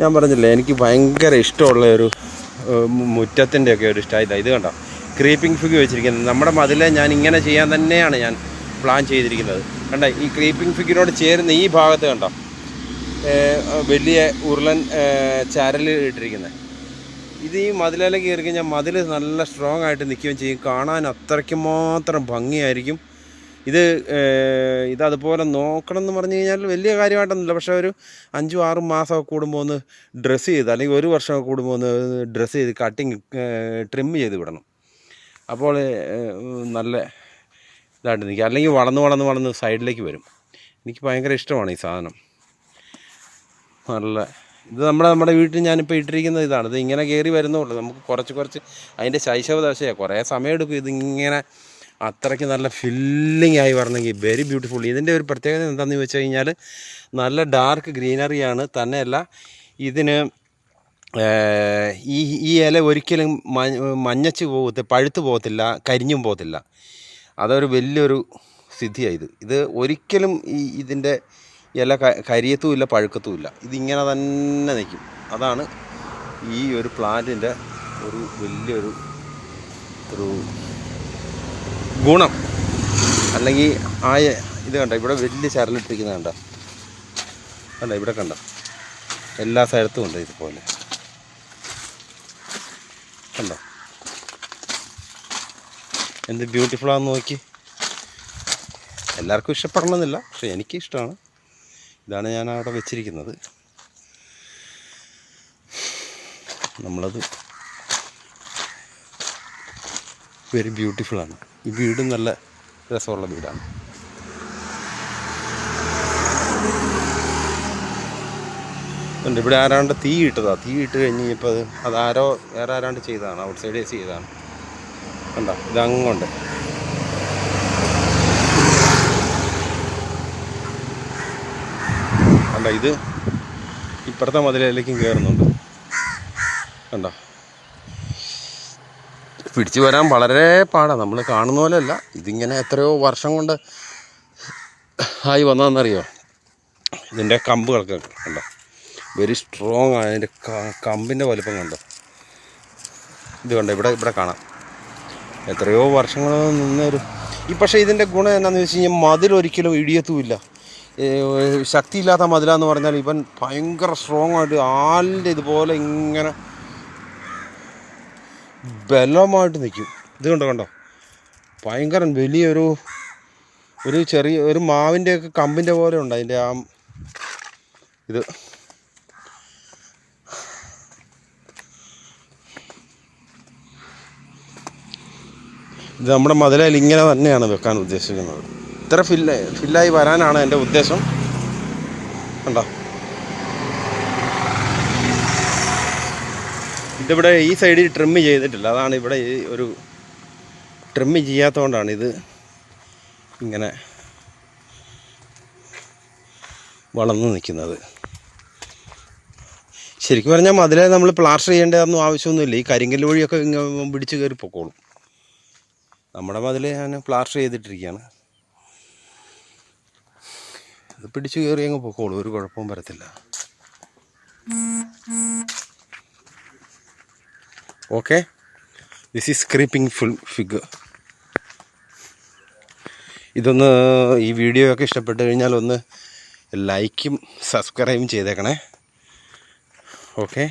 ഞാൻ പറഞ്ഞില്ലേ, എനിക്ക് ഭയങ്കര ഇഷ്ടമുള്ള ഒരു മുറ്റത്തിൻ്റെയൊക്കെ ഒരു സ്റ്റൈലാണ്. ഇത് കണ്ടോ, ക്രീപ്പിംഗ് ഫിഗ് വെച്ചിരിക്കുന്നത്. നമ്മുടെ മതിലെ ഞാൻ ഇങ്ങനെ ചെയ്യാൻ തന്നെയാണ് ഞാൻ പ്ലാൻ ചെയ്തിരിക്കുന്നത്. കണ്ടോ, ഈ ക്രീപ്പിംഗ് ഫിഗിനോട് ചേരുന്ന ഈ ഭാഗത്ത് കണ്ടോ വലിയ ഉരുളൻ ചരൽ ഇട്ടിരിക്കുന്നത്. ഇത് ഈ മതിലേക്ക് കയറി കഴിഞ്ഞാൽ മതിൽ നല്ല സ്ട്രോങ് ആയിട്ട് നിൽക്കുകയും ചെയ്യും. കാണാൻ അത്രയ്ക്ക് മാത്രം ഭംഗിയായിരിക്കും. ഇതതുപോലെ നോക്കണം എന്ന് പറഞ്ഞു കഴിഞ്ഞാൽ വലിയ കാര്യമായിട്ടൊന്നുമില്ല. പക്ഷേ ഒരു 5-6 മാസമൊക്കെ കൂടുമ്പോൾ ഒന്ന് ഡ്രസ്സ് ചെയ്ത്, അല്ലെങ്കിൽ 1 വർഷമൊക്കെ കൂടുമ്പോൾ ഒന്ന് ഡ്രസ്സ് ചെയ്ത് കട്ടിങ് ട്രിം ചെയ്ത് വിടണം. അപ്പോൾ നല്ല ഇതായിട്ട് നിൽക്കുക. അല്ലെങ്കിൽ വളർന്ന് സൈഡിലേക്ക് വരും. എനിക്ക് ഭയങ്കര ഇഷ്ടമാണ് ഈ സാധനം. നല്ല ഇത് നമ്മുടെ വീട്ടിൽ ഞാനിപ്പോൾ ഇട്ടിരിക്കുന്ന ഇതാണ്. ഇത് ഇങ്ങനെ കയറി വരുന്നുള്ളൂ. നമുക്ക് കുറച്ച് അതിൻ്റെ ശൈശവദശയാണ്. കുറേ സമയമെടുക്കും ഇതിങ്ങനെ അത്രയ്ക്ക് നല്ല ഫില്ലിങ് ആയി വരണമെങ്കിൽ. Very beautiful. ഇതിൻ്റെ ഒരു പ്രത്യേകത എന്താണെന്ന് വെച്ച് കഴിഞ്ഞാൽ നല്ല ഡാർക്ക് ഗ്രീനറിയാണ്. തന്നെയല്ല ഇതിന് ഈ ഇല ഒരിക്കലും മഞ്ഞച്ച് പഴുത്ത് പോകത്തില്ല, കരിഞ്ഞും പോകത്തില്ല. അതൊരു വലിയൊരു സിദ്ധിയാണ് ഇത് ഒരിക്കലും ഇതിൻ്റെ ഇല കരിയത്തുമില്ല, പഴുക്കത്തുമില്ല. ഇതിങ്ങനെ തന്നെ നിൽക്കും. അതാണ് ഈ ഒരു പ്ലാന്റിൻ്റെ ഒരു വലിയൊരു ഗുണം. അല്ലെങ്കിൽ ഇത് കണ്ടോ, ഇവിടെ വലിയ ചരലിട്ടിരിക്കുന്നത് കണ്ടോ, ഇവിടെ കണ്ടോ, എല്ലാ സ്ഥലത്തും ഉണ്ട് ഇതുപോലെ. കണ്ടോ എന്ത് ബ്യൂട്ടിഫുള്ളാന്ന് നോക്കി. എല്ലാവർക്കും ഇഷ്ടപ്പെടണമെന്നില്ല, പക്ഷേ എനിക്ക് ഇഷ്ടമാണ്. ഇതാണ് ഞാൻ അവിടെ വെച്ചിരിക്കുന്നത്. നമ്മളത് വെരി ബ്യൂട്ടിഫുള്ളാണ്. ഈ വീടും നല്ല രസമുള്ള വീടാണ്. ഉണ്ട് ഇവിടെ ആരാണ്ട് തീ ഇട്ട് കഴിഞ്ഞപ്പോൾ അത് വേറെ ആരാണ്ട് ചെയ്തതാണ്. ഔട്ട് സൈഡ് ചെയ്തതാണ്. കണ്ടോ, ഇതങ്ങുണ്ട്. കണ്ടോ, ഇത് ഇപ്പുറത്തെ മതിലേക്കും കയറുന്നുണ്ട്. കണ്ടോ, പിടിച്ചു വരാൻ വളരെ പാടാണ്. നമ്മൾ കാണുന്ന പോലെയല്ല. ഇതിങ്ങനെ എത്രയോ വർഷം കൊണ്ട് ആയി വന്നതെന്നറിയോ. ഇതിൻ്റെ കമ്പുകളൊക്കെ കണ്ടോ, വെരി സ്ട്രോങ് ആണ്. അതിൻ്റെ കമ്പിൻ്റെ വലുപ്പം കണ്ടോ. ഇത് കണ്ടോ, ഇവിടെ കാണാം എത്രയോ വർഷങ്ങൾ നിന്നൊരു പക്ഷേ ഇതിൻ്റെ ഗുണം എന്താണെന്ന് വെച്ച് കഴിഞ്ഞാൽ മതിലൊരിക്കലും ഇടിയത്തുമില്ല. ശക്തിയില്ലാത്ത മതിലാന്ന് പറഞ്ഞാൽ ഇവൻ ഭയങ്കര സ്ട്രോങ് ആയിട്ട് ആലിൻ്റെ ഇതുപോലെ ഇങ്ങനെ ബലമായിട്ട് നിൽക്കും. ഇത് കണ്ടോ ഭയങ്കര വലിയൊരു ചെറിയ മാവിൻ്റെയൊക്കെ കമ്പിൻ്റെ പോലെ ഉണ്ട് അതിൻ്റെ ഇത്. ഇത് നമ്മുടെ മതിലയിൽ ഇങ്ങനെ തന്നെയാണ് വെക്കാൻ ഉദ്ദേശിക്കുന്നത്. ഇത്ര ഫില്ലായി വരാനാണ് എൻ്റെ ഉദ്ദേശം. കണ്ടോ, ഇതിവിടെ ഈ സൈഡിൽ ട്രിം ചെയ്തിട്ടില്ല. അതാണ് ഇവിടെ ഒരു ട്രിം ചെയ്യാത്തതുകൊണ്ടാണ് ഇത് ഇങ്ങനെ വളർന്നു നിൽക്കുന്നത്. ശരിക്കും പറഞ്ഞാൽ മതിലെ നമ്മൾ പ്ലാസ്റ്റർ ചെയ്യേണ്ടതൊന്നും ആവശ്യമൊന്നുമില്ല. ഈ കരിങ്കല്ല് വഴിയൊക്കെ പിടിച്ച് കയറി പൊക്കോളും. നമ്മുടെ മതിൽ ഞാൻ പ്ലാസ്റ്റർ ചെയ്തിട്ടിരിക്കുകയാണ്. അത് പിടിച്ച് കയറി അങ്ങ് പൊക്കോളും, ഒരു കുഴപ്പവും വരത്തില്ല. Okay, this is creeping fig. ഇതൊന്ന് ഈ വീഡിയോ ഒക്കെ ഇഷ്ടപ്പെട്ട് കഴിഞ്ഞാൽ ഒന്ന് ലൈക്കും സബ്സ്ക്രൈബും ചെയ്തേക്കണേ. ഓക്കെ.